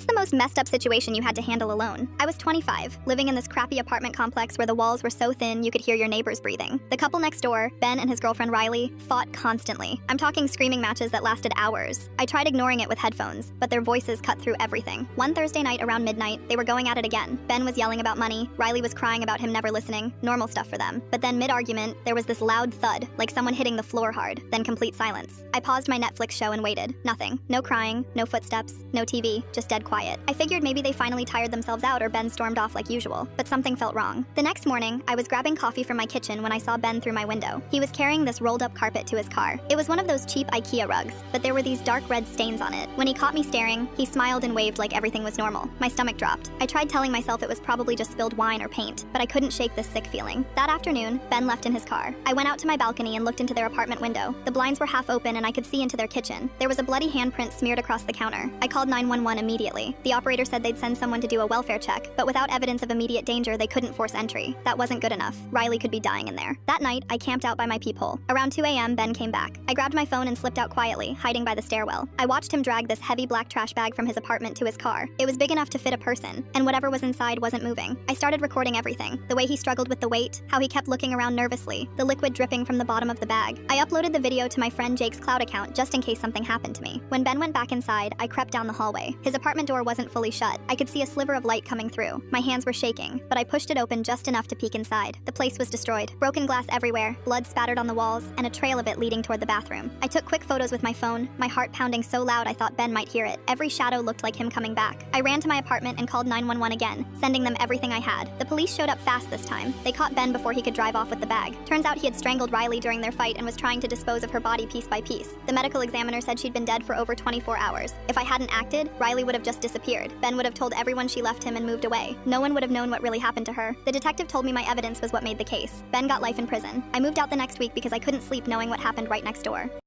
What's the most messed up situation you had to handle alone? I was 25, living in this crappy apartment complex where the walls were so thin you could hear your neighbors breathing. The couple next door, Ben and his girlfriend Riley, fought constantly. I'm talking screaming matches that lasted hours. I tried ignoring it with headphones, but their voices cut through everything. One Thursday night around midnight, they were going at it again. Ben was yelling about money, Riley was crying about him never listening, normal stuff for them. But then mid-argument, there was this loud thud, like someone hitting the floor hard, then complete silence. I paused my Netflix show and waited. Nothing. No crying, no footsteps, no TV, just dead quiet. I figured maybe they finally tired themselves out or Ben stormed off like usual, but something felt wrong. The next morning, I was grabbing coffee from my kitchen when I saw Ben through my window. He was carrying this rolled up carpet to his car. It was one of those cheap IKEA rugs, but there were these dark red stains on it. When he caught me staring, he smiled and waved like everything was normal. My stomach dropped. I tried telling myself it was probably just spilled wine or paint, but I couldn't shake this sick feeling. That afternoon, Ben left in his car. I went out to my balcony and looked into their apartment window. The blinds were half open and I could see into their kitchen. There was a bloody handprint smeared across the counter. I called 911 immediately. The operator said they'd send someone to do a welfare check, but without evidence of immediate danger, they couldn't force entry. That wasn't good enough. Riley could be dying in there. That night, I camped out by my peephole. Around 2 a.m., Ben came back. I grabbed my phone and slipped out quietly, hiding by the stairwell. I watched him drag this heavy black trash bag from his apartment to his car. It was big enough to fit a person, and whatever was inside wasn't moving. I started recording everything. The way he struggled with the weight, how he kept looking around nervously, the liquid dripping from the bottom of the bag. I uploaded the video to my friend Jake's cloud account just in case something happened to me. When Ben went back inside, I crept down the hallway. His apartment door wasn't fully shut. I could see a sliver of light coming through. My hands were shaking, but I pushed it open just enough to peek inside. The place was destroyed. Broken glass everywhere, blood spattered on the walls, and a trail of it leading toward the bathroom. I took quick photos with my phone, my heart pounding so loud I thought Ben might hear it. Every shadow looked like him coming back. I ran to my apartment and called 911 again, sending them everything I had. The police showed up fast this time. They caught Ben before he could drive off with the bag. Turns out he had strangled Riley during their fight and was trying to dispose of her body piece by piece. The medical examiner said she'd been dead for over 24 hours. If I hadn't acted, Riley would have just disappeared. Ben would have told everyone she left him and moved away. No one would have known what really happened to her. The detective told me my evidence was what made the case. Ben got life in prison. I moved out the next week because I couldn't sleep knowing what happened right next door.